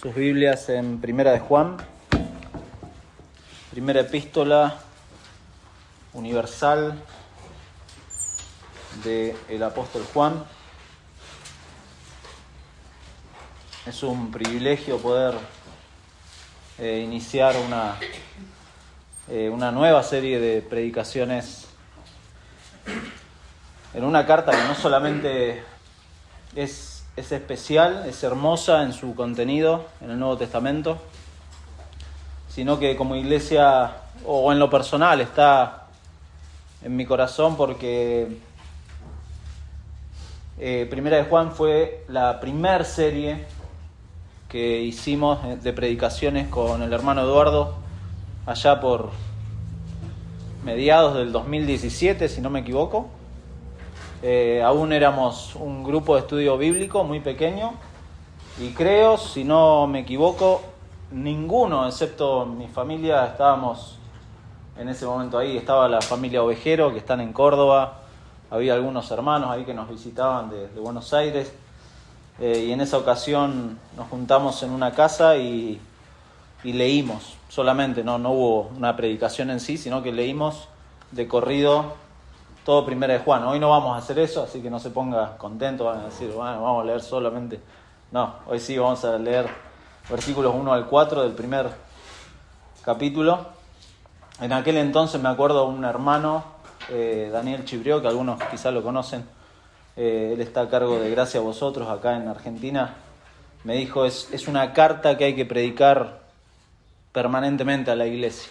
sus Biblias en Primera de Juan, primera epístola universal del apóstol Juan. Es un privilegio poder iniciar una nueva serie de predicaciones en una carta que no solamente es especial, es hermosa en su contenido en el Nuevo Testamento, sino que como iglesia, o en lo personal, está en mi corazón porque Primera de Juan fue la primer serie que hicimos de predicaciones con el hermano Eduardo allá por mediados del 2017, si no me equivoco. Aún éramos un grupo de estudio bíblico muy pequeño y creo, si no me equivoco, ninguno, excepto mi familia, estábamos en ese momento ahí. Estaba la familia Ovejero, que están en Córdoba, había algunos hermanos ahí que nos visitaban de Buenos Aires, y en esa ocasión nos juntamos en una casa y leímos solamente, no hubo una predicación en sí, sino que leímos de corrido todo Primera de Juan. Hoy no vamos a hacer eso, así que no se ponga contento, van a decir, bueno, vamos a leer solamente. No, hoy sí vamos a leer versículos 1 al 4 del primer capítulo. En aquel entonces me acuerdo un hermano, Daniel Chibrió, que algunos quizás lo conocen, él está a cargo de Gracia a Vosotros acá en Argentina, me dijo, es una carta que hay que predicar permanentemente a la iglesia.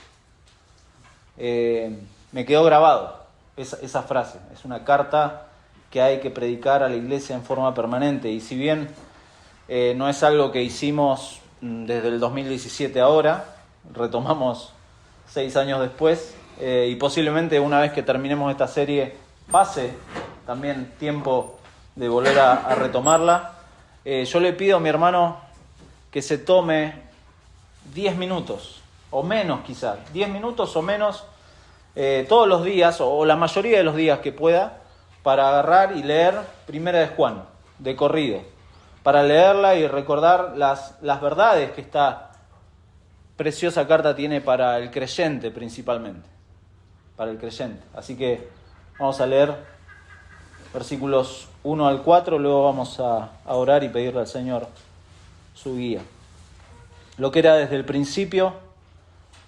Me quedó grabado esa frase, es una carta que hay que predicar a la iglesia en forma permanente, y si bien no es algo que hicimos desde el 2017 ahora, retomamos 6 años después, y posiblemente una vez que terminemos esta serie pase también tiempo de volver a retomarla. Yo le pido a mi hermano que se tome 10 minutos, o menos quizás, 10 minutos o menos, todos los días, o la mayoría de los días que pueda, para agarrar y leer Primera de Juan, de corrido, para leerla y recordar las verdades que esta preciosa carta tiene para el creyente principalmente, para el creyente. Así que vamos a leer versículos 1 al 4, luego vamos a orar y pedirle al Señor su guía. Lo que era desde el principio,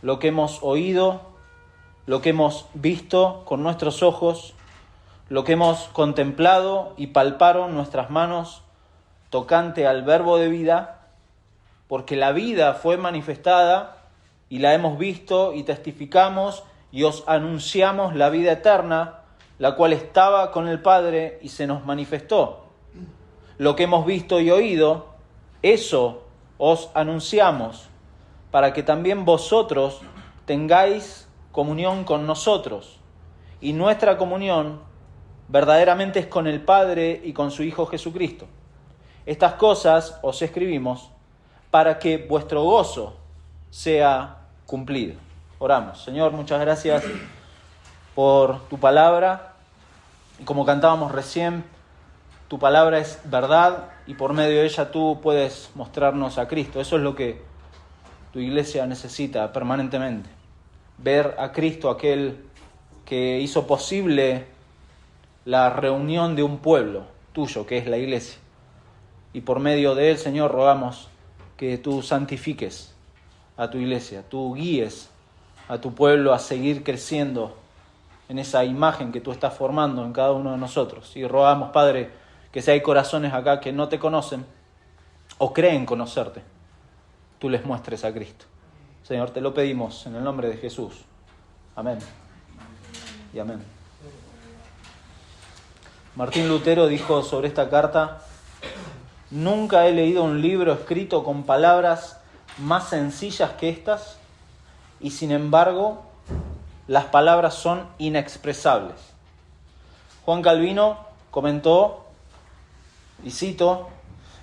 lo que hemos oído, lo que hemos visto con nuestros ojos, lo que hemos contemplado y palparon nuestras manos tocante al verbo de vida, porque la vida fue manifestada y la hemos visto y testificamos y os anunciamos la vida eterna, la cual estaba con el Padre y se nos manifestó. Lo que hemos visto y oído, eso os anunciamos, para que también vosotros tengáis comunión con nosotros, y nuestra comunión verdaderamente es con el Padre y con su Hijo Jesucristo. Estas cosas os escribimos para que vuestro gozo sea cumplido. Oramos. Señor, muchas gracias por tu palabra, y como cantábamos recién, tu palabra es verdad, y por medio de ella tú puedes mostrarnos a Cristo. Eso es lo que tu iglesia necesita permanentemente. Ver a Cristo, aquel que hizo posible la reunión de un pueblo tuyo, que es la iglesia. Y por medio de él, Señor, rogamos que tú santifiques a tu iglesia, tú guíes a tu pueblo a seguir creciendo en esa imagen que tú estás formando en cada uno de nosotros. Y rogamos, Padre, que si hay corazones acá que no te conocen o creen conocerte, tú les muestres a Cristo. Señor, te lo pedimos en el nombre de Jesús. Amén. Y amén. Martín Lutero dijo sobre esta carta: nunca he leído un libro escrito con palabras más sencillas que estas, y sin embargo, las palabras son inexpresables. Juan Calvino comentó, y cito: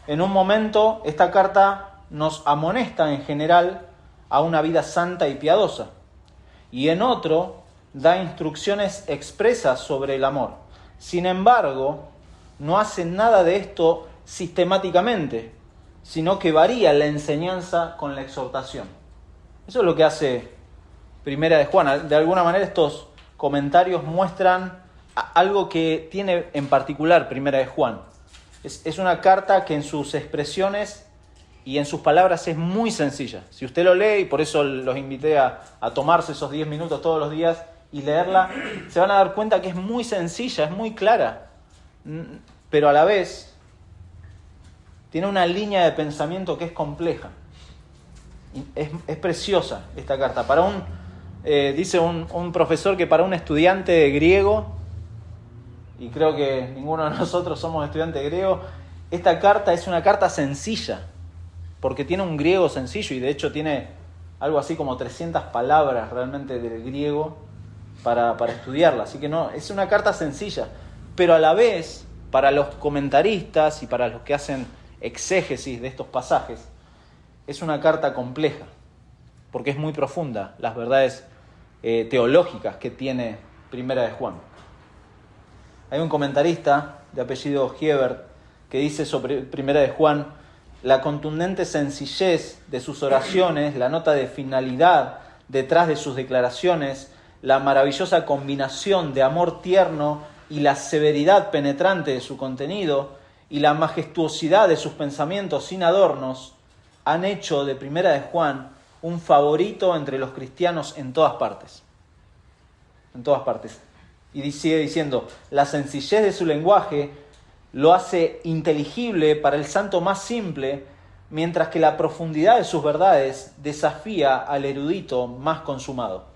en un momento esta carta nos amonesta en general a una vida santa y piadosa, y en otro da instrucciones expresas sobre el amor. Sin embargo, no hace nada de esto sistemáticamente, sino que varía la enseñanza con la exhortación. Eso es lo que hace Primera de Juan. De alguna manera estos comentarios muestran algo que tiene en particular Primera de Juan. Es una carta que en sus expresiones y en sus palabras es muy sencilla. Si usted lo lee, y por eso los invité a tomarse esos 10 minutos todos los días y leerla, se van a dar cuenta que es muy sencilla, es muy clara, pero a la vez tiene una línea de pensamiento que es compleja. Es preciosa esta carta. Dice un profesor que para un estudiante de griego, y creo que ninguno de nosotros somos estudiantes de griego, esta carta es una carta sencilla, porque tiene un griego sencillo, y de hecho tiene algo así como 300 palabras realmente del griego para estudiarla. Así que no, es una carta sencilla, pero a la vez, para los comentaristas y para los que hacen exégesis de estos pasajes, es una carta compleja, porque es muy profunda las verdades teológicas que tiene Primera de Juan. Hay un comentarista de apellido Hiebert que dice sobre Primera de Juan: la contundente sencillez de sus oraciones, la nota de finalidad detrás de sus declaraciones, la maravillosa combinación de amor tierno y la severidad penetrante de su contenido, y la majestuosidad de sus pensamientos sin adornos, han hecho de Primera de Juan un favorito entre los cristianos en todas partes. En todas partes. Y sigue diciendo: la sencillez de su lenguaje lo hace inteligible para el santo más simple, mientras que la profundidad de sus verdades desafía al erudito más consumado.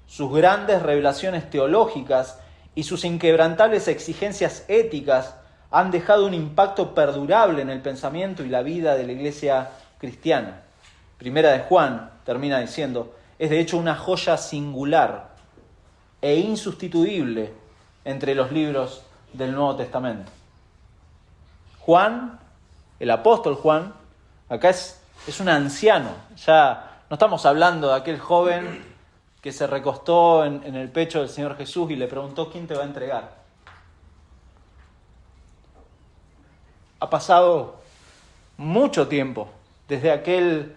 Sus grandes revelaciones teológicas y sus inquebrantables exigencias éticas han dejado un impacto perdurable en el pensamiento y la vida de la iglesia cristiana. Primera de Juan, termina diciendo, es de hecho una joya singular e insustituible entre los libros del Nuevo Testamento. Juan, el apóstol Juan, acá es un anciano. Ya no estamos hablando de aquel joven que se recostó en el pecho del Señor Jesús y le preguntó: ¿quién te va a entregar? Ha pasado mucho tiempo desde aquel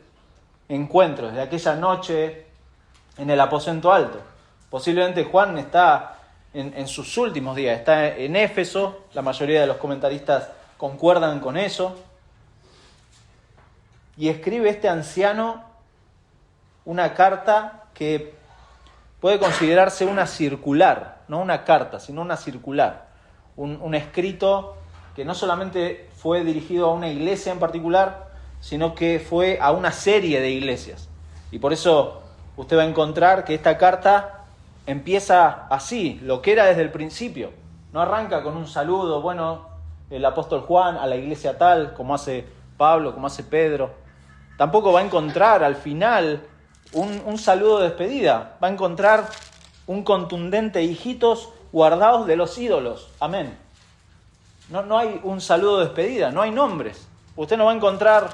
encuentro, desde aquella noche en el aposento alto. Posiblemente Juan está en sus últimos días, está en Éfeso. La mayoría de los comentaristas concuerdan con eso. Y escribe este anciano una carta que puede considerarse una circular, no una carta, sino una circular. Un escrito que no solamente fue dirigido a una iglesia en particular, sino que fue a una serie de iglesias. Y por eso usted va a encontrar que esta carta empieza así, lo que era desde el principio. No arranca con un saludo, bueno, el apóstol Juan a la iglesia tal, como hace Pablo, como hace Pedro. Tampoco va a encontrar al final un saludo de despedida. Va a encontrar un contundente: hijitos guardaos de los ídolos. Amén. No hay un saludo de despedida, no hay nombres. Usted no va a encontrar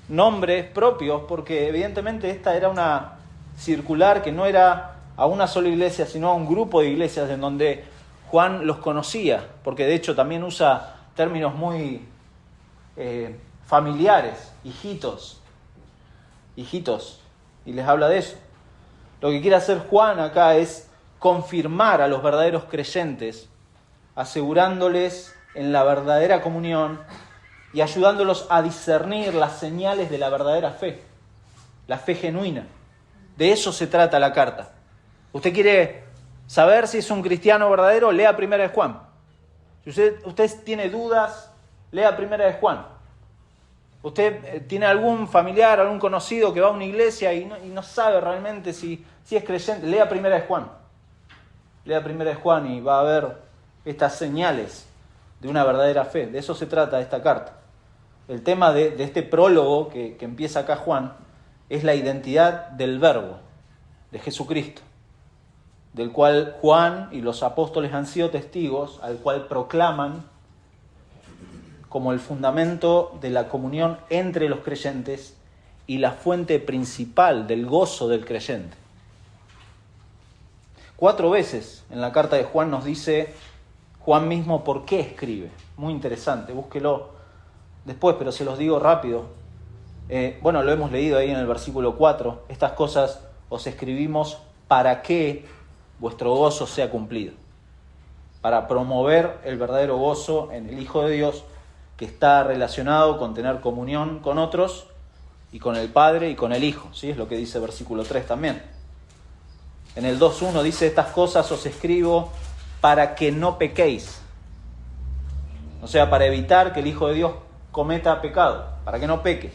nombres propios, porque evidentemente esta era una circular que no era a una sola iglesia, sino a un grupo de iglesias en donde Juan los conocía, porque de hecho también usa términos muy familiares: hijitos, y les habla de eso. Lo que quiere hacer Juan acá es confirmar a los verdaderos creyentes, asegurándoles en la verdadera comunión y ayudándolos a discernir las señales de la verdadera fe, la fe genuina. De eso se trata la carta. ¿Usted quiere saber si es un cristiano verdadero? Lea Primera de Juan. Si usted tiene dudas, lea Primera de Juan. Usted tiene algún familiar, algún conocido que va a una iglesia y no sabe realmente si es creyente, lea Primera de Juan. Lea Primera de Juan y va a ver estas señales de una verdadera fe. De eso se trata esta carta. El tema de este prólogo que empieza acá Juan es la identidad del Verbo, de Jesucristo, del cual Juan y los apóstoles han sido testigos, al cual proclaman como el fundamento de la comunión entre los creyentes y la fuente principal del gozo del creyente. 4 veces en la carta de Juan nos dice Juan mismo por qué escribe. Muy interesante, búsquelo después, pero se los digo rápido. Bueno, lo hemos leído ahí en el versículo 4. Estas cosas os escribimos para que vuestro gozo sea cumplido. Para promover el verdadero gozo en el Hijo de Dios, que está relacionado con tener comunión con otros y con el Padre y con el Hijo. ¿Sí? Es lo que dice el versículo 3 también. En el 2.1 dice: estas cosas os escribo para que no pequéis. O sea, para evitar que el Hijo de Dios cometa pecado, para que no peque.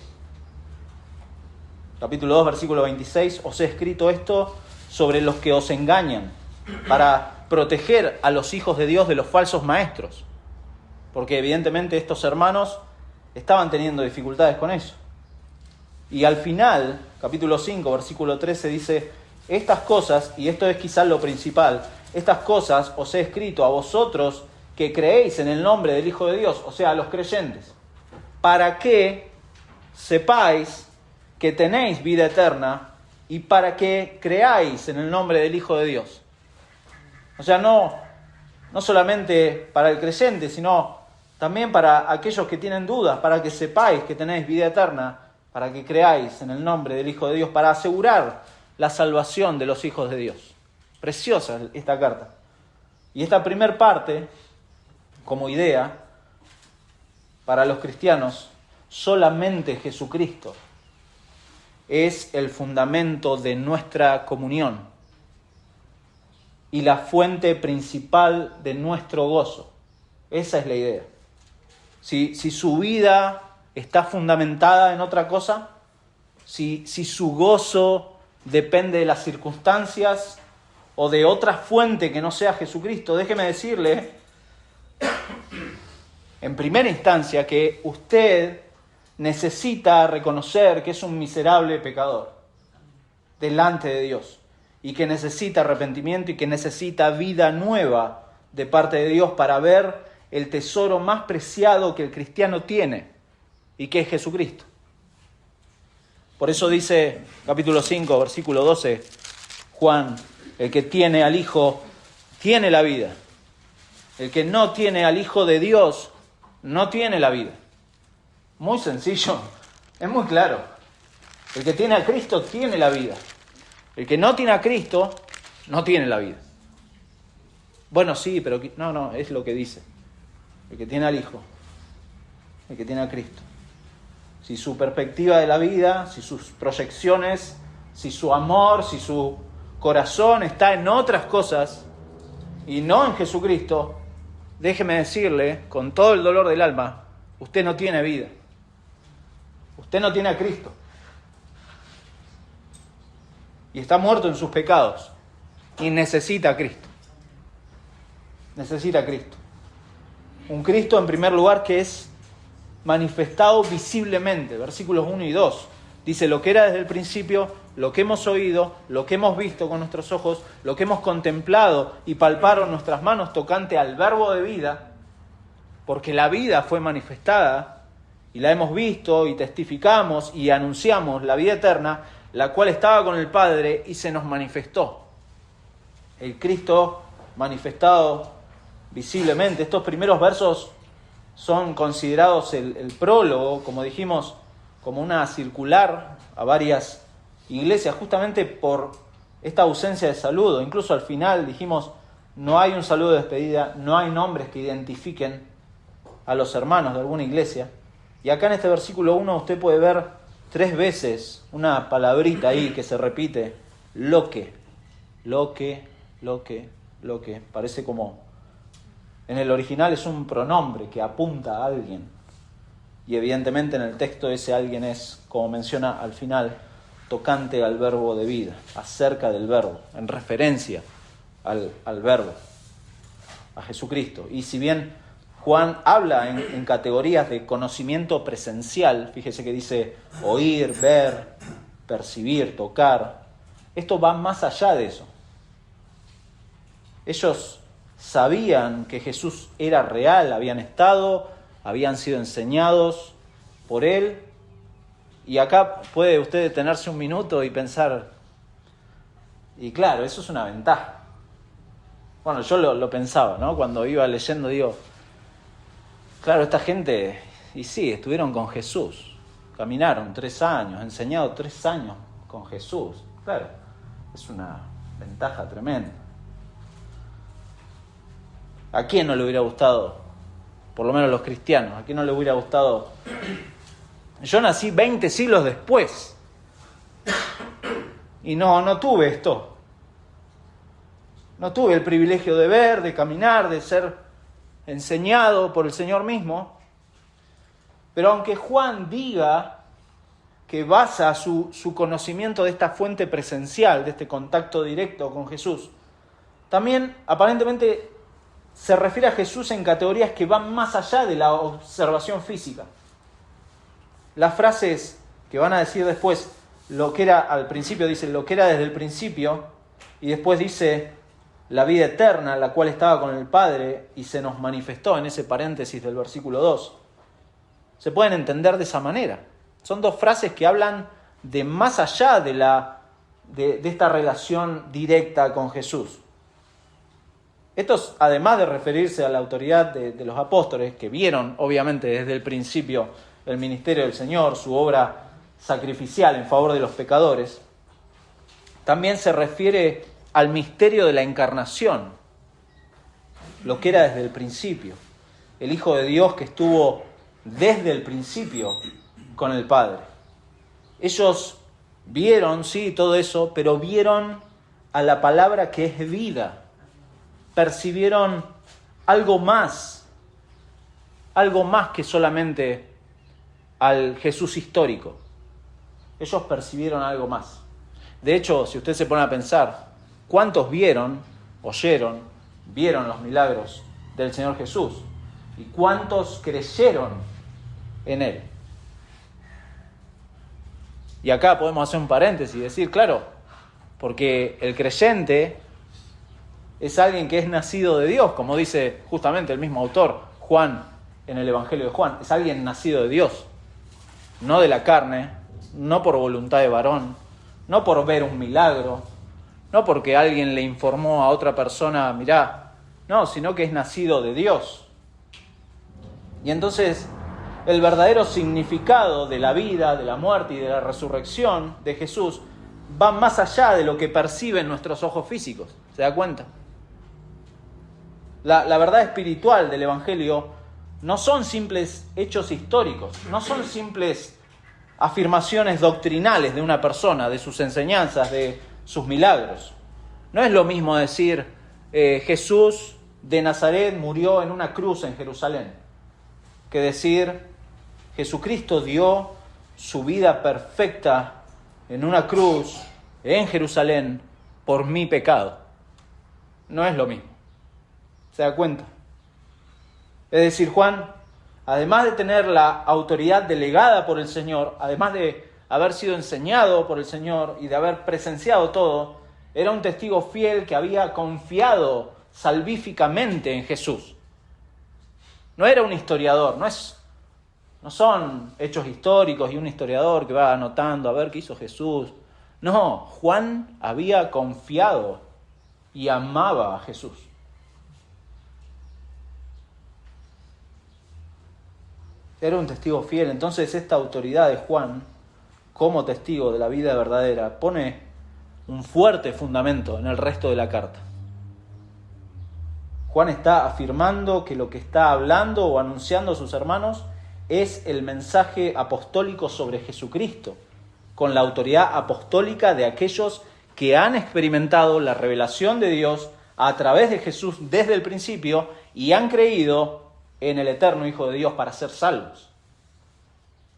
Capítulo 2, versículo 26, os he escrito esto sobre los que os engañan, para proteger a los hijos de Dios de los falsos maestros. Porque evidentemente estos hermanos estaban teniendo dificultades con eso. Y al final, capítulo 5, versículo 13, dice: estas cosas, y esto es quizás lo principal, estas cosas os he escrito a vosotros que creéis en el nombre del Hijo de Dios, o sea, a los creyentes, para que sepáis que tenéis vida eterna y para que creáis en el nombre del Hijo de Dios. O sea, no solamente para el creyente, sino también para aquellos que tienen dudas, para que sepáis que tenéis vida eterna, para que creáis en el nombre del Hijo de Dios, para asegurar la salvación de los hijos de Dios. Preciosa esta carta. Y esta primer parte, como idea, para los cristianos, solamente Jesucristo es el fundamento de nuestra comunión y la fuente principal de nuestro gozo. Esa es la idea. Si su vida está fundamentada en otra cosa, si su gozo depende de las circunstancias o de otra fuente que no sea Jesucristo, déjeme decirle, en primera instancia, que usted necesita reconocer que es un miserable pecador delante de Dios y que necesita arrepentimiento y que necesita vida nueva de parte de Dios para ver el tesoro más preciado que el cristiano tiene y que es Jesucristo. Por eso dice capítulo 5, versículo 12, Juan: el que tiene al Hijo tiene la vida. El que no tiene al Hijo de Dios no tiene la vida. Muy sencillo, es muy claro. El que tiene a Cristo tiene la vida. El que no tiene a Cristo no tiene la vida. Bueno, sí, pero no, es lo que dice. El que tiene al Hijo, el que tiene a Cristo. Si su perspectiva de la vida, si sus proyecciones, si su amor, si su corazón está en otras cosas y no en Jesucristo, déjeme decirle, con todo el dolor del alma, usted no tiene vida. Usted no tiene a Cristo. Y está muerto en sus pecados. Y necesita a Cristo. Necesita a Cristo. Un Cristo, en primer lugar, que es manifestado visiblemente. Versículos 1 y 2. Dice: lo que era desde el principio, lo que hemos oído, lo que hemos visto con nuestros ojos, lo que hemos contemplado y palparon nuestras manos tocante al verbo de vida, porque la vida fue manifestada y la hemos visto y testificamos y anunciamos la vida eterna, la cual estaba con el Padre y se nos manifestó. El Cristo manifestado visiblemente. Estos primeros versos son considerados el prólogo, como dijimos, como una circular a varias iglesias, justamente por esta ausencia de saludo. Incluso al final dijimos, no hay un saludo de despedida, no hay nombres que identifiquen a los hermanos de alguna iglesia. Y acá en este versículo 1 usted puede ver 3 veces una palabrita ahí que se repite: lo que. Parece como, en el original es un pronombre que apunta a alguien. Y evidentemente en el texto ese alguien es, como menciona al final, tocante al verbo de vida, acerca del verbo, en referencia al verbo, a Jesucristo. Y si bien Juan habla en categorías de conocimiento presencial, fíjese que dice oír, ver, percibir, tocar, esto va más allá de eso. Ellos sabían que Jesús era real, habían sido enseñados por Él. Y acá puede usted detenerse un minuto y pensar, y claro, eso es una ventaja. Bueno, yo lo pensaba, ¿no? Cuando iba leyendo, digo, claro, esta gente, y sí, estuvieron con Jesús. caminaron 3 años, enseñado 3 años con Jesús. Claro, es una ventaja tremenda. ¿A quién no le hubiera gustado? Por lo menos los cristianos, ¿a quién no le hubiera gustado? Yo nací 20 siglos después y no tuve esto. No tuve el privilegio de ver, de caminar, de ser enseñado por el Señor mismo. Pero aunque Juan diga que basa su conocimiento de esta fuente presencial, de este contacto directo con Jesús, también aparentemente se refiere a Jesús en categorías que van más allá de la observación física. Las frases que van a decir después, lo que era al principio, dice lo que era desde el principio, y después dice la vida eterna, la cual estaba con el Padre y se nos manifestó en ese paréntesis del versículo 2. Se pueden entender de esa manera. Son 2 frases que hablan de más allá de esta relación directa con Jesús. Estos, además de referirse a la autoridad de los apóstoles, que vieron obviamente desde el principio el ministerio del Señor, su obra sacrificial en favor de los pecadores, también se refiere al misterio de la encarnación, lo que era desde el principio. El Hijo de Dios que estuvo desde el principio con el Padre. Ellos vieron, sí, todo eso, pero vieron a la palabra que es vida. Percibieron algo más que solamente al Jesús histórico. Ellos percibieron algo más. De hecho, si usted se pone a pensar, ¿cuántos vieron los milagros del Señor Jesús? ¿Y cuántos creyeron en Él? Y acá podemos hacer un paréntesis y decir, claro, porque el creyente es alguien que es nacido de Dios, como dice justamente el mismo autor, Juan, en el Evangelio de Juan. Es alguien nacido de Dios, no de la carne, no por voluntad de varón, no por ver un milagro, no porque alguien le informó a otra persona, mirá, no, sino que es nacido de Dios. Y entonces el verdadero significado de la vida, de la muerte y de la resurrección de Jesús va más allá de lo que perciben nuestros ojos físicos. ¿Se da cuenta? La verdad espiritual del Evangelio no son simples hechos históricos, no son simples afirmaciones doctrinales de una persona, de sus enseñanzas, de sus milagros. No es lo mismo decir Jesús de Nazaret murió en una cruz en Jerusalén, que decir Jesucristo dio su vida perfecta en una cruz en Jerusalén por mi pecado. No es lo mismo. ¿Se da cuenta? Es decir, Juan, además de tener la autoridad delegada por el Señor, además de haber sido enseñado por el Señor y de haber presenciado todo, era un testigo fiel que había confiado salvíficamente en Jesús. No era un historiador, no son hechos históricos y un historiador que va anotando a ver qué hizo Jesús. No, Juan había confiado y amaba a Jesús. Era un testigo fiel. Entonces esta autoridad de Juan, como testigo de la vida verdadera, pone un fuerte fundamento en el resto de la carta. Juan está afirmando que lo que está hablando o anunciando a sus hermanos es el mensaje apostólico sobre Jesucristo, con la autoridad apostólica de aquellos que han experimentado la revelación de Dios a través de Jesús desde el principio y han creído en el eterno Hijo de Dios para ser salvos.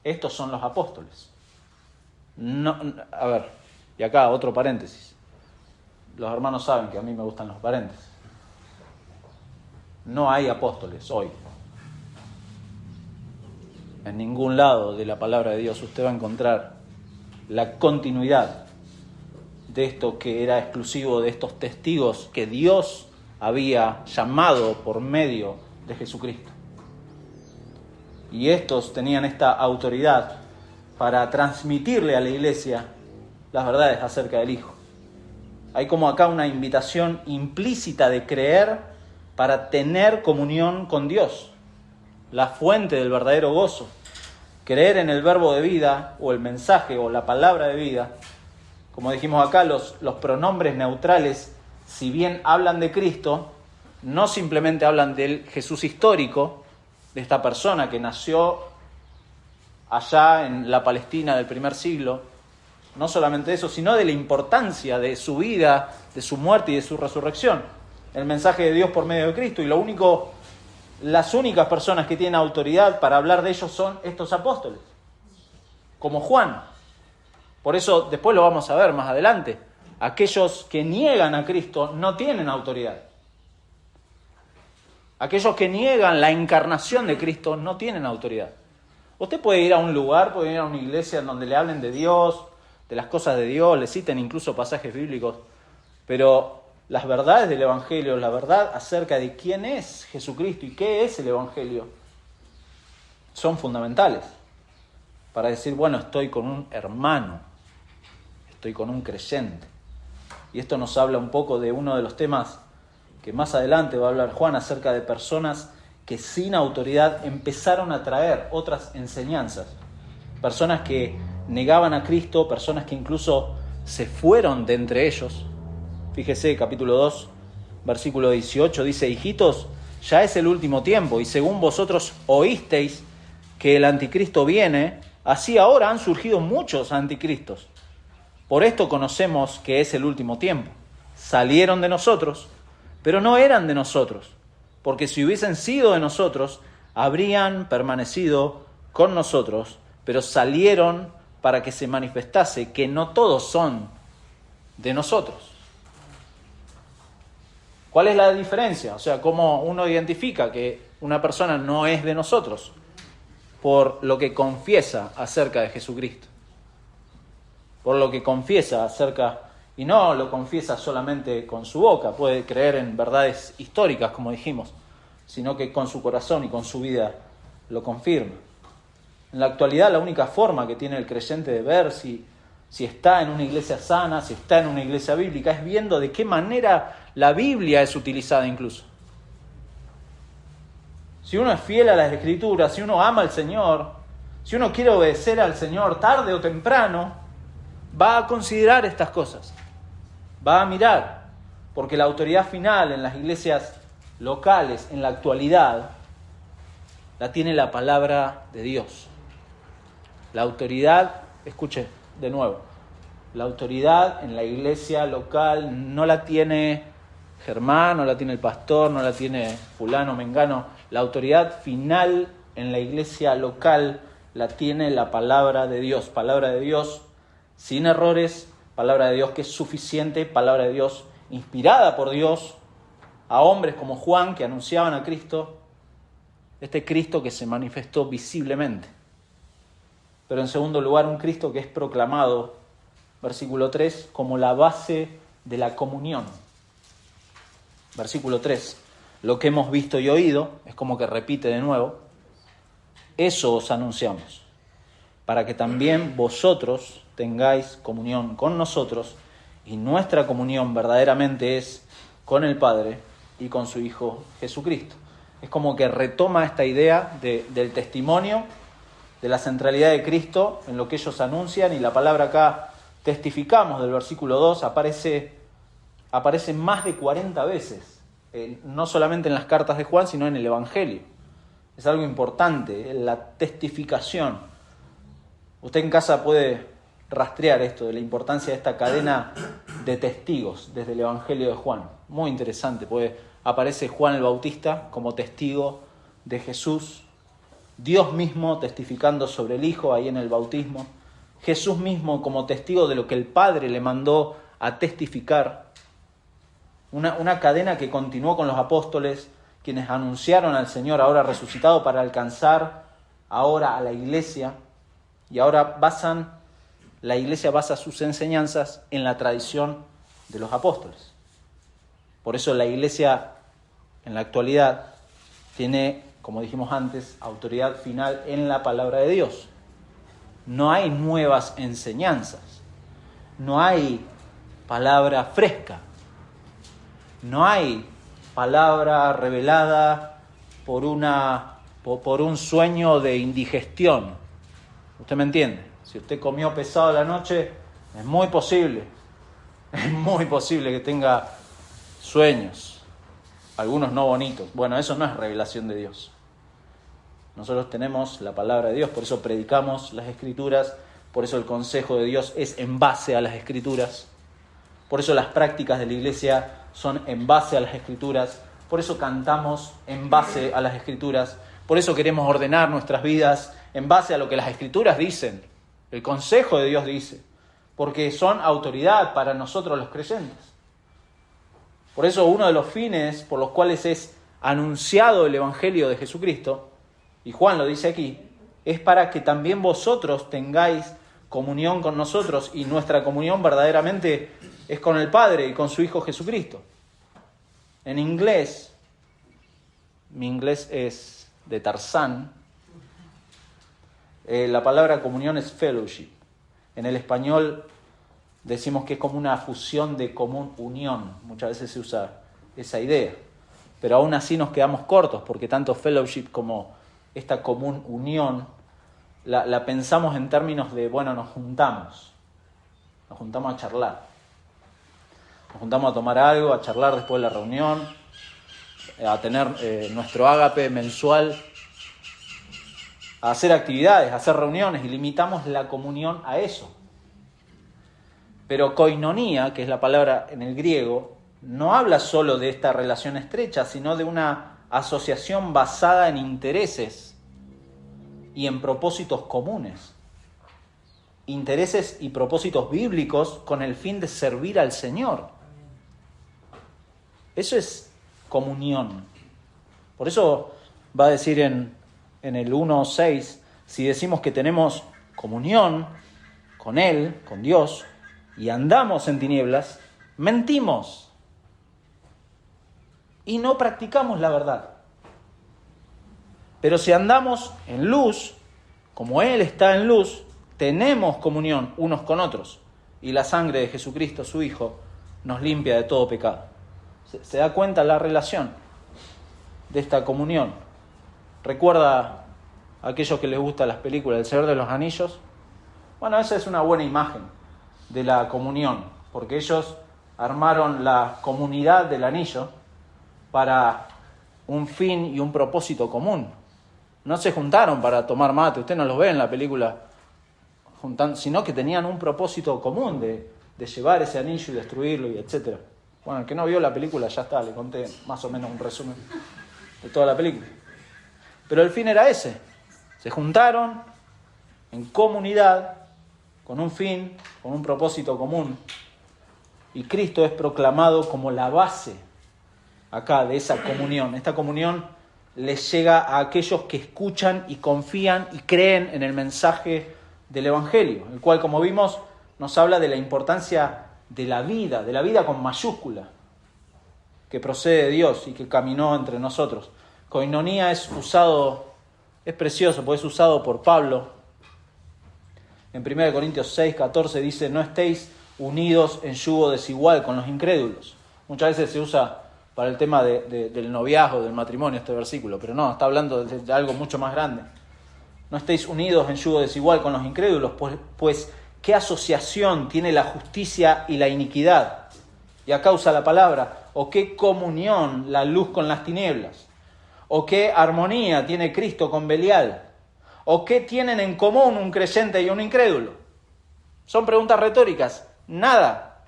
Estos son los apóstoles. No, a ver, y acá otro paréntesis. Los hermanos saben que a mí me gustan los paréntesis. No hay apóstoles hoy. En ningún lado de la palabra de Dios usted va a encontrar la continuidad de esto que era exclusivo de estos testigos que Dios había llamado por medio de Jesucristo. Y estos tenían esta autoridad para transmitirle a la iglesia las verdades acerca del Hijo. Hay como acá una invitación implícita de creer para tener comunión con Dios, la fuente del verdadero gozo. Creer en el verbo de vida, o el mensaje, o la palabra de vida. Como dijimos acá, los pronombres neutrales, si bien hablan de Cristo, no simplemente hablan del Jesús histórico, de esta persona que nació allá en la Palestina del primer siglo. No solamente eso, sino de la importancia de su vida, de su muerte y de su resurrección. El mensaje de Dios por medio de Cristo. Y las únicas personas que tienen autoridad para hablar de ellos son estos apóstoles, como Juan. Por eso después lo vamos a ver más adelante. Aquellos que niegan a Cristo no tienen autoridad. Aquellos que niegan la encarnación de Cristo no tienen autoridad. Usted puede ir a un lugar, puede ir a una iglesia en donde le hablen de Dios, de las cosas de Dios, le citen incluso pasajes bíblicos, pero las verdades del Evangelio, la verdad acerca de quién es Jesucristo y qué es el Evangelio, son fundamentales para decir, bueno, estoy con un hermano, estoy con un creyente. Y esto nos habla un poco de uno de los temas que más adelante va a hablar Juan, acerca de personas que sin autoridad empezaron a traer otras enseñanzas. Personas que negaban a Cristo, personas que incluso se fueron de entre ellos. Fíjese, capítulo 2, versículo 18, dice: hijitos, ya es el último tiempo, y según vosotros oísteis que el anticristo viene, así ahora han surgido muchos anticristos. Por esto conocemos que es el último tiempo. Salieron de nosotros, pero no eran de nosotros, porque si hubiesen sido de nosotros, habrían permanecido con nosotros, pero salieron para que se manifestase que no todos son de nosotros. ¿Cuál es la diferencia? O sea, ¿cómo uno identifica que una persona no es de nosotros? Por lo que confiesa acerca de Jesucristo. Por lo que confiesa acerca, y no lo confiesa solamente con su boca, puede creer en verdades históricas, como dijimos, sino que con su corazón y con su vida lo confirma. En la actualidad, la única forma que tiene el creyente de ver si está en una iglesia sana, si está en una iglesia bíblica, es viendo de qué manera la Biblia es utilizada incluso. Si uno es fiel a las Escrituras, si uno ama al Señor, si uno quiere obedecer al Señor tarde o temprano, va a considerar estas cosas, va a mirar, porque la autoridad final en las iglesias locales, en la actualidad, la tiene la palabra de Dios. La autoridad, escuche de nuevo, la autoridad en la iglesia local no la tiene Germán, no la tiene el pastor, no la tiene fulano, mengano. La autoridad final en la iglesia local la tiene la palabra de Dios sin errores, palabra de Dios que es suficiente, palabra de Dios inspirada por Dios a hombres como Juan que anunciaban a Cristo, este Cristo que se manifestó visiblemente. Pero en segundo lugar, un Cristo que es proclamado, versículo 3, como la base de la comunión. Versículo 3, lo que hemos visto y oído, es como que repite de nuevo, eso os anunciamos, para que también vosotros tengáis comunión con nosotros, y nuestra comunión verdaderamente es con el Padre y con su Hijo Jesucristo. Es como que retoma esta idea del testimonio, de la centralidad de Cristo en lo que ellos anuncian, y la palabra acá testificamos del versículo 2 aparece más de 40 veces, no solamente en las cartas de Juan, sino en el Evangelio. Es algo importante, la testificación. Usted en casa puede rastrear esto, de la importancia de esta cadena de testigos desde el Evangelio de Juan. Muy interesante, porque aparece Juan el Bautista como testigo de Jesús, Dios mismo testificando sobre el Hijo ahí en el bautismo, Jesús mismo como testigo de lo que el Padre le mandó a testificar. Una cadena que continuó con los apóstoles, quienes anunciaron al Señor ahora resucitado para alcanzar ahora a la iglesia, y ahora la iglesia basa sus enseñanzas en la tradición de los apóstoles. Por eso la iglesia en la actualidad tiene, como dijimos antes, autoridad final en la palabra de Dios. No hay nuevas enseñanzas, no hay palabra fresca, no hay palabra revelada por un sueño de indigestión. Usted me entiende. Si usted comió pesado a la noche, es muy posible que tenga sueños, algunos no bonitos. Bueno, eso no es revelación de Dios. Nosotros tenemos la palabra de Dios, por eso predicamos las Escrituras, por eso el consejo de Dios es en base a las Escrituras, por eso las prácticas de la iglesia son en base a las Escrituras, por eso cantamos en base a las Escrituras, por eso queremos ordenar nuestras vidas en base a lo que las Escrituras dicen, el consejo de Dios dice, porque son autoridad para nosotros los creyentes. Por eso uno de los fines por los cuales es anunciado el Evangelio de Jesucristo, y Juan lo dice aquí, es para que también vosotros tengáis comunión con nosotros, y nuestra comunión verdaderamente es con el Padre y con su Hijo Jesucristo. En inglés, mi inglés es de Tarzán, la palabra comunión es fellowship. En el español decimos que es como una fusión de común unión, muchas veces se usa esa idea, pero aún así nos quedamos cortos, porque tanto fellowship como esta común unión la pensamos en términos de, bueno, nos juntamos a charlar, nos juntamos a tomar algo, a charlar después de la reunión, a tener nuestro ágape mensual, a hacer actividades, a hacer reuniones, y limitamos la comunión a eso. Pero koinonía, que es la palabra en el griego, no habla solo de esta relación estrecha, sino de una asociación basada en intereses y en propósitos comunes. Intereses y propósitos bíblicos con el fin de servir al Señor. Eso es comunión. Por eso va a decir en el 1:6, si decimos que tenemos comunión con Él, con Dios, y andamos en tinieblas, mentimos y no practicamos la verdad. Pero si andamos en luz, como Él está en luz, tenemos comunión unos con otros, y la sangre de Jesucristo, su Hijo, nos limpia de todo pecado. ¿Se da cuenta la relación de esta comunión? ¿Recuerda a aquellos que les gustan las películas El Señor de los Anillos? Bueno, esa es una buena imagen de la comunión, porque ellos armaron la comunidad del anillo para un fin y un propósito común. No se juntaron para tomar mate, usted no los ve en la película juntando, sino que tenían un propósito común de llevar ese anillo y destruirlo, y etcétera. Bueno, el que no vio la película, ya está, le conté más o menos un resumen de toda la película. Pero el fin era ese, se juntaron en comunidad, con un fin, con un propósito común, y Cristo es proclamado como la base acá de esa comunión. Esta comunión les llega a aquellos que escuchan y confían y creen en el mensaje del Evangelio, el cual, como vimos, nos habla de la importancia de la vida con mayúscula, que procede de Dios y que caminó entre nosotros. Koinonía es precioso, porque es usado por Pablo. En 1 Corintios 6:14 dice, no estéis unidos en yugo desigual con los incrédulos. Muchas veces se usa para el tema del noviazgo, del matrimonio, este versículo, pero no, está hablando de algo mucho más grande. No estéis unidos en yugo desigual con los incrédulos, pues ¿qué asociación tiene la justicia y la iniquidad? Y acá usa la palabra, o qué comunión la luz con las tinieblas, o qué armonía tiene Cristo con Belial, o qué tienen en común un creyente y un incrédulo. Son preguntas retóricas. Nada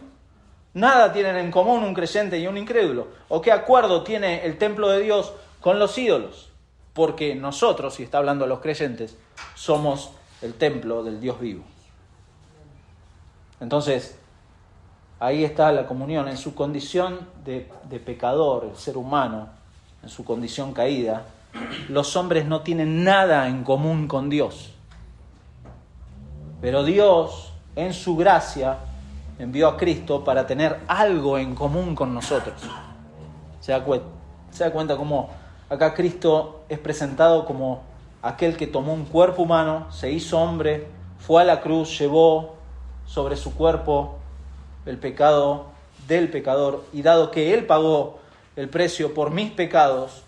tienen en común un creyente y un incrédulo. ¿O qué acuerdo tiene el templo de Dios con los ídolos? Porque nosotros, y está hablando a los creyentes, somos el templo del Dios vivo. Entonces, ahí está la comunión. En su condición de pecador, el ser humano, en su condición caída, los hombres no tienen nada en común con Dios. Pero Dios, en su gracia, envió a Cristo para tener algo en común con nosotros. ¿Se da cuenta cómo acá Cristo es presentado como aquel que tomó un cuerpo humano, se hizo hombre, fue a la cruz, llevó sobre su cuerpo el pecado del pecador, y dado que Él pagó el precio por mis pecados,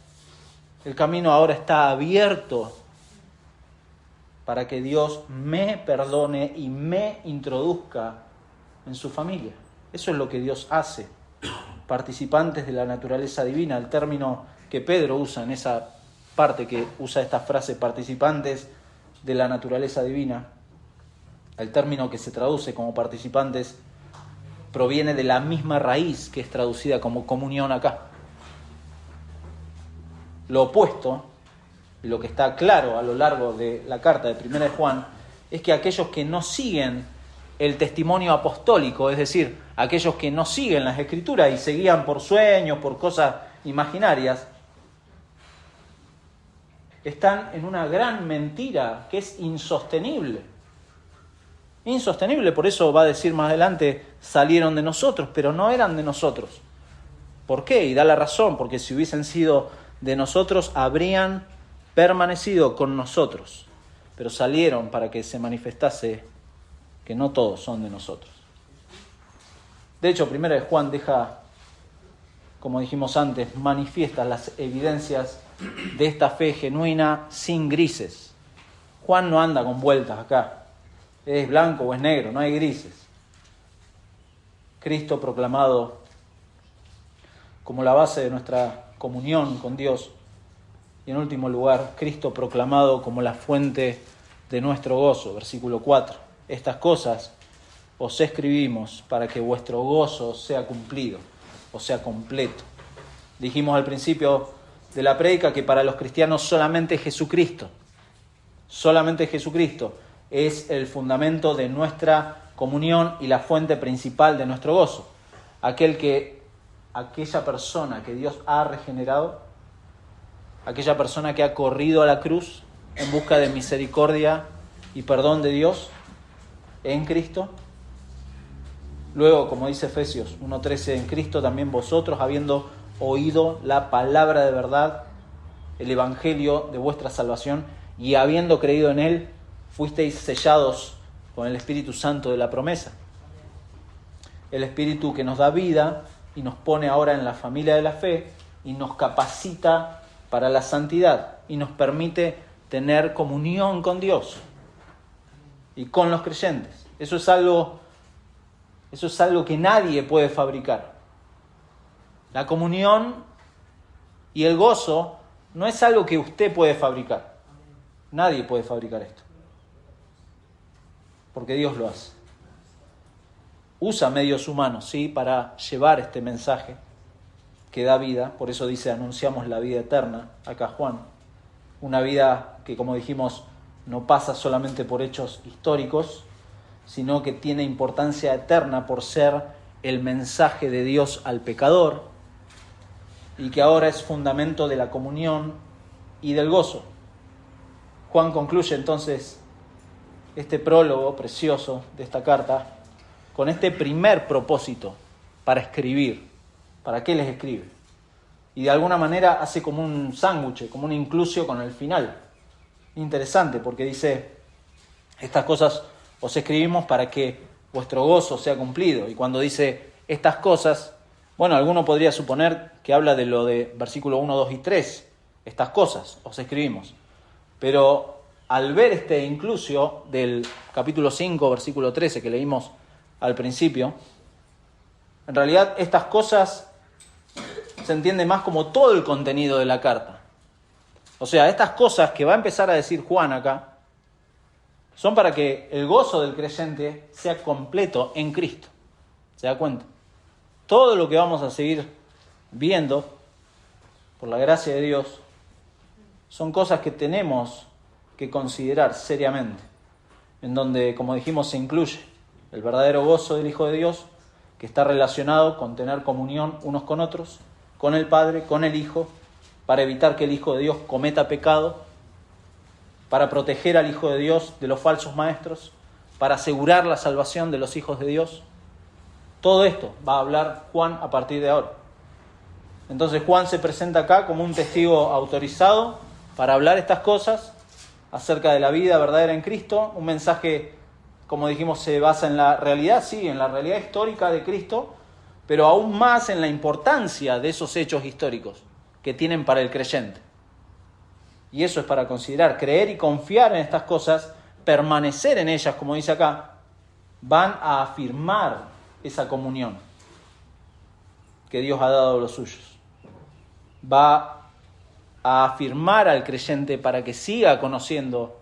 el camino ahora está abierto para que Dios me perdone y me introduzca en su familia. Eso es lo que Dios hace. Participantes de la naturaleza divina, el término que Pedro usa en esa parte que usa esta frase, participantes de la naturaleza divina, el término que se traduce como participantes proviene de la misma raíz que es traducida como comunión acá. Lo opuesto, lo que está claro a lo largo de la carta de 1 de Juan, es que aquellos que no siguen el testimonio apostólico, es decir, aquellos que no siguen las Escrituras y se guían por sueños, por cosas imaginarias, están en una gran mentira que es insostenible. Insostenible, por eso va a decir más adelante, salieron de nosotros, pero no eran de nosotros. ¿Por qué? Y da la razón, porque si hubiesen sido de nosotros, habrían permanecido con nosotros. Pero salieron para que se manifestase que no todos son de nosotros. De hecho, 1 de Juan deja, como dijimos antes, manifiesta las evidencias de esta fe genuina sin grises. Juan no anda con vueltas acá. Es blanco o es negro, no hay grises. Cristo proclamado como la base de nuestra comunión con Dios. Y en último lugar, Cristo proclamado como la fuente de nuestro gozo. Versículo 4. Estas cosas os escribimos para que vuestro gozo sea cumplido, o sea completo. Dijimos al principio de la prédica que para los cristianos solamente Jesucristo es el fundamento de nuestra comunión y la fuente principal de nuestro gozo. Aquella persona que Dios ha regenerado, aquella persona que ha corrido a la cruz en busca de misericordia y perdón de Dios en Cristo. Luego, como dice Efesios 1:13, en Cristo también vosotros, habiendo oído la palabra de verdad, el evangelio de vuestra salvación, y habiendo creído en él, fuisteis sellados con el Espíritu Santo de la promesa. El Espíritu que nos da vida y nos pone ahora en la familia de la fe y nos capacita para la santidad y nos permite tener comunión con Dios y con los creyentes. Eso es algo que nadie puede fabricar. La comunión y el gozo no es algo que usted puede fabricar. Nadie puede fabricar esto. Porque Dios lo hace. Usa medios humanos, ¿sí?, para llevar este mensaje que da vida. Por eso dice, anunciamos la vida eterna, acá Juan. Una vida que, como dijimos, no pasa solamente por hechos históricos, sino que tiene importancia eterna por ser el mensaje de Dios al pecador y que ahora es fundamento de la comunión y del gozo. Juan concluye entonces este prólogo precioso de esta carta con este primer propósito para escribir. ¿Para qué les escribe? Y de alguna manera hace como un sándwich, como un inclusio con el final. Interesante, porque dice, estas cosas os escribimos para que vuestro gozo sea cumplido. Y cuando dice estas cosas, bueno, alguno podría suponer que habla de lo de versículo 1, 2 y 3. Estas cosas os escribimos. Pero al ver este inclusio del capítulo 5, versículo 13, que leímos al principio, en realidad estas cosas se entiende más como todo el contenido de la carta. O sea, estas cosas que va a empezar a decir Juan acá, son para que el gozo del creyente sea completo en Cristo. ¿Se da cuenta? Todo lo que vamos a seguir viendo, por la gracia de Dios, son cosas que tenemos que considerar seriamente, en donde, como dijimos, se incluye el verdadero gozo del Hijo de Dios, que está relacionado con tener comunión unos con otros, con el Padre, con el Hijo, para evitar que el Hijo de Dios cometa pecado, para proteger al Hijo de Dios de los falsos maestros, para asegurar la salvación de los hijos de Dios. Todo esto va a hablar Juan a partir de ahora. Entonces Juan se presenta acá como un testigo autorizado para hablar estas cosas acerca de la vida verdadera en Cristo. Un mensaje, como dijimos, se basa en la realidad, sí, en la realidad histórica de Cristo, pero aún más en la importancia de esos hechos históricos que tienen para el creyente. Y eso es para considerar, creer y confiar en estas cosas permanecer en ellas, como dice acá, van a afirmar esa comunión que Dios ha dado a los suyos. Va a afirmar al creyente para que siga conociendo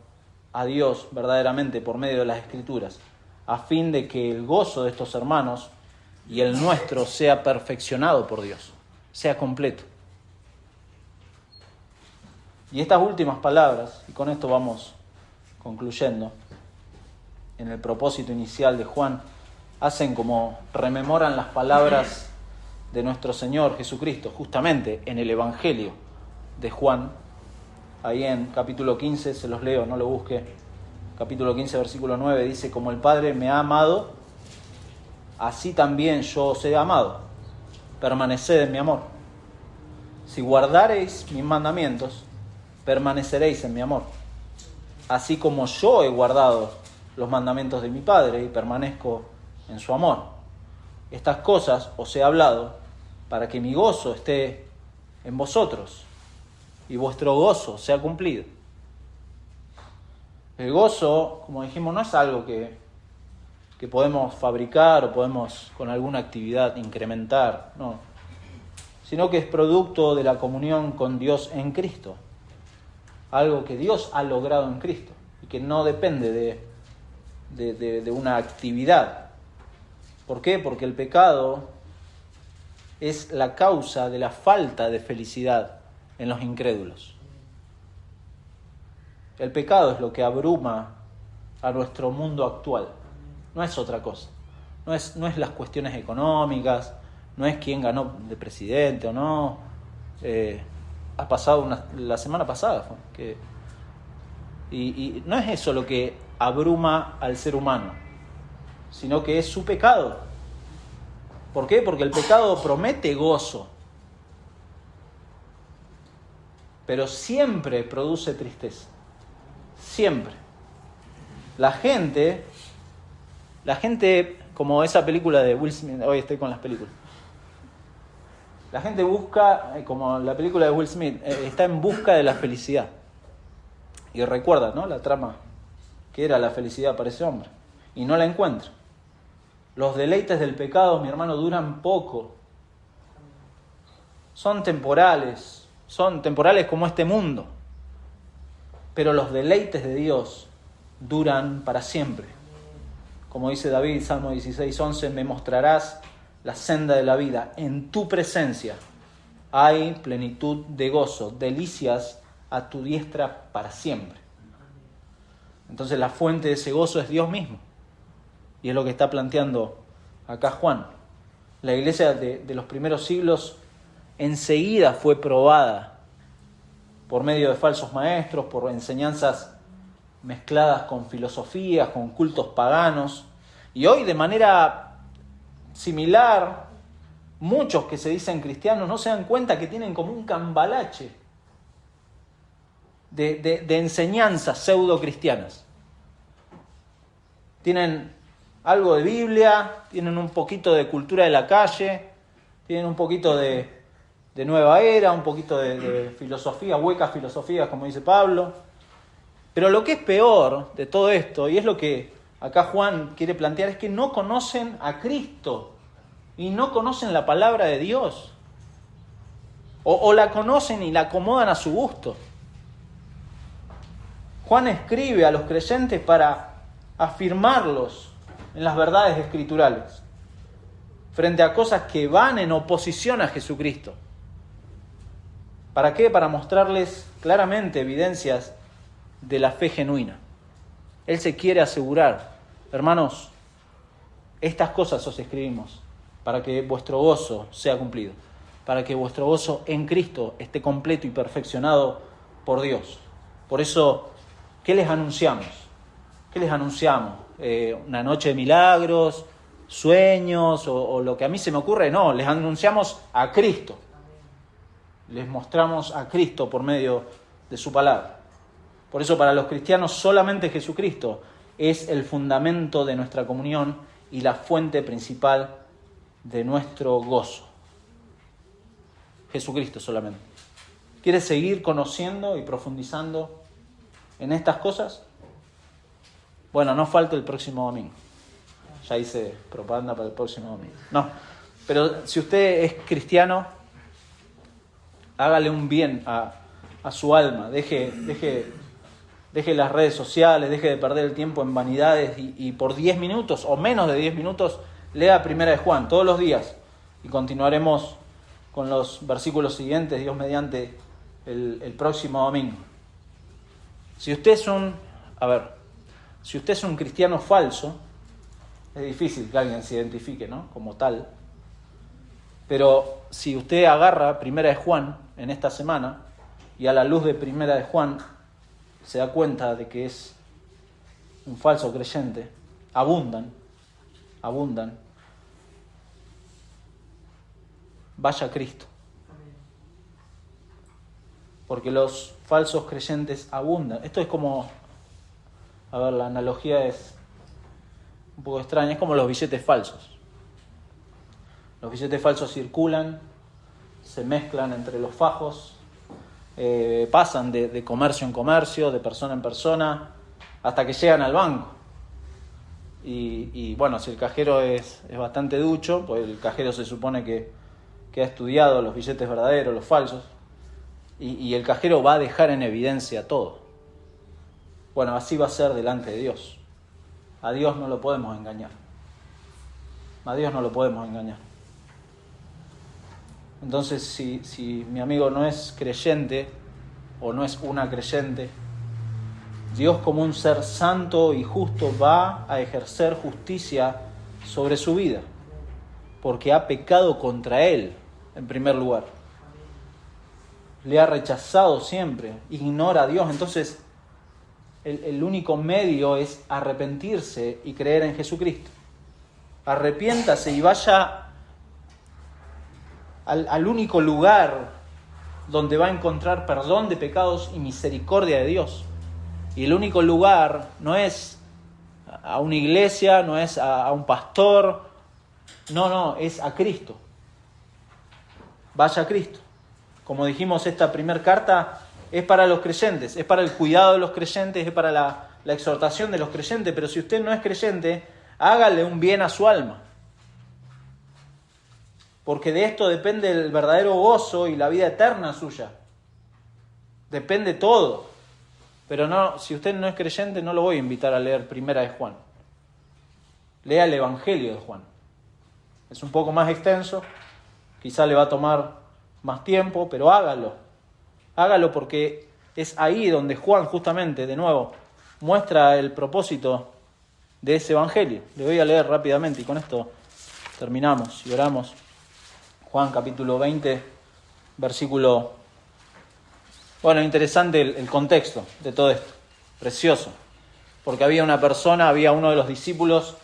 a Dios verdaderamente por medio de las Escrituras, a fin de que el gozo de estos hermanos y el nuestro sea perfeccionado por Dios, sea completo. Y estas últimas palabras, y con esto vamos concluyendo, en el propósito inicial de Juan, hacen como rememoran las palabras de nuestro Señor Jesucristo, justamente en el Evangelio de Juan, ahí en capítulo 15, se los leo, no lo busque, capítulo 15, versículo 9, dice: como el Padre me ha amado, así también yo os he amado, permaneced en mi amor. Si guardareis mis mandamientos, permaneceréis en mi amor, así como yo he guardado los mandamientos de mi Padre y permanezco en su amor. Estas cosas os he hablado para que mi gozo esté en vosotros y vuestro gozo sea cumplido. El gozo, como dijimos, no es algo que podemos fabricar o podemos con alguna actividad incrementar, no, sino que es producto de la comunión con Dios en Cristo. Algo que Dios ha logrado en Cristo y que no depende de una actividad. ¿Por qué? Porque el pecado es la causa de la falta de felicidad en los incrédulos. El pecado es lo que abruma a nuestro mundo actual, no es otra cosa. No es las cuestiones económicas, no es quién ganó de presidente o no. Ha pasado la semana pasada, y no es eso lo que abruma al ser humano, sino que es su pecado. ¿Por qué? Porque el pecado promete gozo, pero siempre produce tristeza. Siempre. La gente, como esa película de Will Smith, hoy estoy con las películas. La gente busca, como la película de Will Smith, está en busca de la felicidad. Y recuerda, ¿no?, la trama, que era la felicidad para ese hombre. Y no la encuentra. Los deleites del pecado, mi hermano, duran poco. Son temporales como este mundo. Pero los deleites de Dios duran para siempre. Como dice David, Salmo 16:11, me mostrarás la senda de la vida. En tu presencia hay plenitud de gozo, delicias a tu diestra para siempre. Entonces la fuente de ese gozo es Dios mismo. Y es lo que está planteando acá Juan. La iglesia de los primeros siglos enseguida fue probada por medio de falsos maestros, por enseñanzas mezcladas con filosofías, con cultos paganos. Y hoy, de manera similar, muchos que se dicen cristianos no se dan cuenta que tienen como un cambalache de enseñanzas pseudo-cristianas. Tienen algo de Biblia, tienen un poquito de cultura de la calle, tienen un poquito de nueva era, un poquito de filosofía, huecas filosofías, como dice Pablo. Pero lo que es peor de todo esto, y es lo que acá Juan quiere plantear, es que no conocen a Cristo y no conocen la palabra de Dios. O la conocen y la acomodan a su gusto. Juan escribe a los creyentes para afirmarlos en las verdades escriturales, frente a cosas que van en oposición a Jesucristo. ¿Para qué? Para mostrarles claramente evidencias de la fe genuina. Él se quiere asegurar, hermanos, estas cosas os escribimos para que vuestro gozo sea cumplido, para que vuestro gozo en Cristo esté completo y perfeccionado por Dios. Por eso, ¿qué les anunciamos? ¿Qué les anunciamos? ¿Una noche de milagros, sueños o lo que a mí se me ocurre? No, les anunciamos a Cristo. Les mostramos a Cristo por medio de su palabra. Por eso para los cristianos solamente Jesucristo es el fundamento de nuestra comunión y la fuente principal de nuestro gozo. Jesucristo solamente. ¿Quieres seguir conociendo y profundizando en estas cosas? Bueno, no falte el próximo domingo. Ya hice propaganda para el próximo domingo. No, pero si usted es cristiano, hágale un bien a su alma. Deje las redes sociales, deje de perder el tiempo en vanidades y por 10 minutos o menos de 10 minutos lea Primera de Juan todos los días. Y continuaremos con los versículos siguientes, Dios mediante, el próximo domingo. Si usted es un cristiano falso, es difícil que alguien se identifique, ¿no?, como tal. Pero si usted agarra Primera de Juan en esta semana y a la luz de Primera de Juan se da cuenta de que es un falso creyente, abundan, vaya a Cristo. Porque los falsos creyentes abundan. Esto es como, la analogía es un poco extraña, es como los billetes falsos. Los billetes falsos circulan, se mezclan entre los fajos, pasan de comercio en comercio, de persona en persona, hasta que llegan al banco. Y bueno, si el cajero es bastante ducho, pues el cajero se supone que ha estudiado los billetes verdaderos, los falsos, y el cajero va a dejar en evidencia todo. Bueno, así va a ser delante de Dios. A Dios no lo podemos engañar. Entonces, si mi amigo no es creyente o no es una creyente, Dios, como un ser santo y justo, va a ejercer justicia sobre su vida, porque ha pecado contra Él en primer lugar. Le ha rechazado siempre, ignora a Dios. Entonces, el único medio es arrepentirse y creer en Jesucristo. Arrepiéntase y vaya al único lugar donde va a encontrar perdón de pecados y misericordia de Dios. Y el único lugar no es a una iglesia, no es a un pastor, no, es a Cristo. Vaya a Cristo. Como dijimos, esta primera carta es para los creyentes, es para el cuidado de los creyentes, es para la exhortación de los creyentes, pero si usted no es creyente, hágale un bien a su alma. Porque de esto depende el verdadero gozo y la vida eterna suya. Depende todo. Pero no, si usted no es creyente, no lo voy a invitar a leer Primera de Juan. Lea el Evangelio de Juan. Es un poco más extenso, quizá le va a tomar más tiempo, pero hágalo. Hágalo porque es ahí donde Juan justamente, de nuevo, muestra el propósito de ese Evangelio. Le voy a leer rápidamente y con esto terminamos y oramos. Juan capítulo 20, versículo... Bueno, interesante el contexto de todo esto, precioso, porque había uno de los discípulos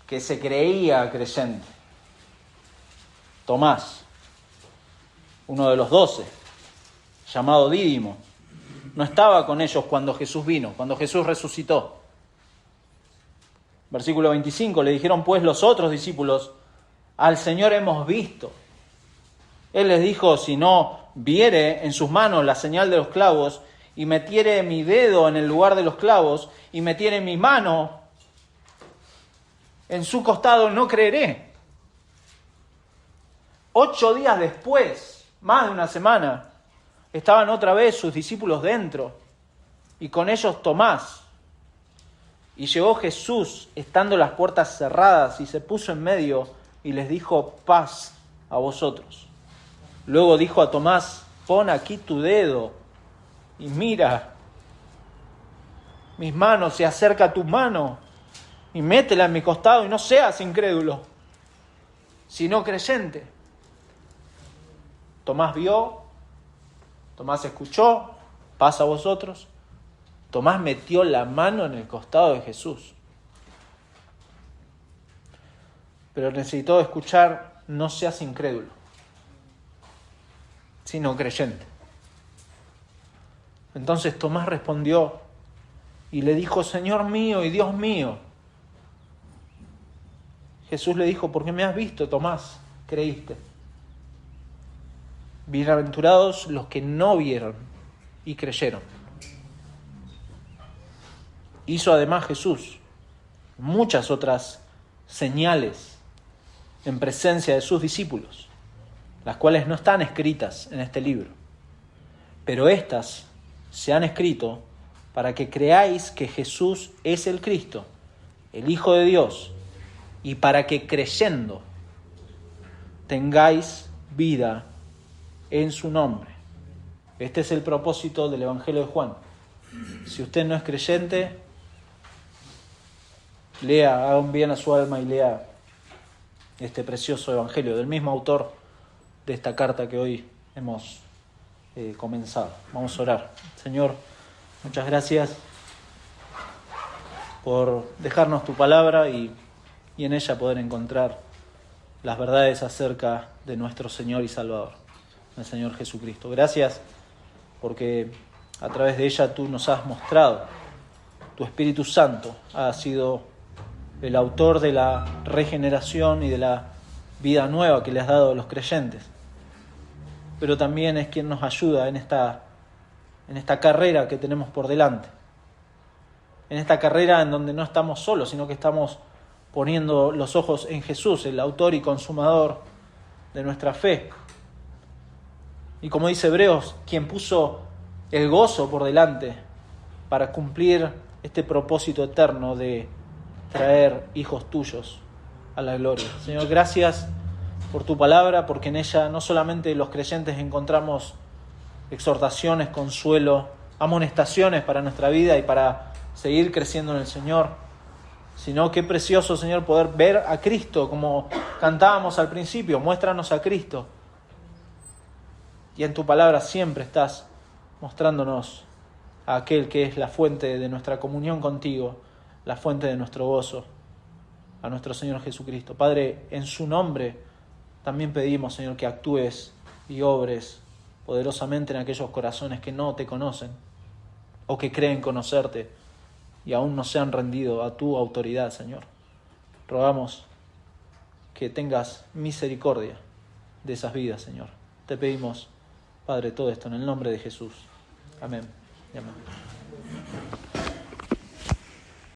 que se creía creyente, Tomás, uno de los 12, llamado Dídimo, no estaba con ellos cuando Jesús vino, cuando Jesús resucitó. Versículo 25, le dijeron pues los otros discípulos, al Señor hemos visto. Él les dijo, si no viere en sus manos la señal de los clavos, y metiere mi dedo en el lugar de los clavos, y metiere mi mano en su costado, no creeré. 8 días después, más de una semana, estaban otra vez sus discípulos dentro, y con ellos Tomás. Y llegó Jesús, estando las puertas cerradas, y se puso en medio, y les dijo, paz a vosotros. Luego dijo a Tomás, pon aquí tu dedo y mira mis manos y acerca tu mano y métela en mi costado y no seas incrédulo, sino creyente. Tomás vio, Tomás escuchó, paz a vosotros. Tomás metió la mano en el costado de Jesús. Pero necesitó escuchar, no seas incrédulo, sino creyente. Entonces Tomás respondió y le dijo, Señor mío y Dios mío. Jesús le dijo, porque me has visto, Tomás, creíste. Bienaventurados los que no vieron y creyeron. hizo además Jesús muchas otras señales en presencia de sus discípulos, las cuales no están escritas en este libro, pero estas se han escrito para que creáis que Jesús es el Cristo, el Hijo de Dios, y para que creyendo tengáis vida en su nombre. Este es el propósito del Evangelio de Juan. Si usted no es creyente, haga un bien a su alma y lea este precioso Evangelio del mismo autor de esta carta que hoy hemos comenzado. Vamos a orar. Señor, muchas gracias por dejarnos tu palabra y en ella poder encontrar las verdades acerca de nuestro Señor y Salvador, el Señor Jesucristo. Gracias porque a través de ella tú nos has mostrado, tu Espíritu Santo ha sido el autor de la regeneración y de la vida nueva que le has dado a los creyentes, pero también es quien nos ayuda en esta carrera que tenemos por delante, en esta carrera en donde no estamos solos, sino que estamos poniendo los ojos en Jesús, el autor y consumador de nuestra fe. Y como dice Hebreos, quien puso el gozo por delante para cumplir este propósito eterno de traer hijos tuyos a la gloria. Señor, gracias por tu palabra, porque en ella no solamente los creyentes encontramos exhortaciones, consuelo, amonestaciones para nuestra vida y para seguir creciendo en el Señor, sino qué precioso, Señor, poder ver a Cristo, como cantábamos al principio, muéstranos a Cristo. Y en tu palabra siempre estás mostrándonos a aquel que es la fuente de nuestra comunión contigo, la fuente de nuestro gozo, a nuestro Señor Jesucristo. Padre, en su nombre también pedimos, Señor, que actúes y obres poderosamente en aquellos corazones que no te conocen o que creen conocerte y aún no se han rendido a tu autoridad, Señor. Rogamos que tengas misericordia de esas vidas, Señor. Te pedimos, Padre, todo esto en el nombre de Jesús. Amén y amén.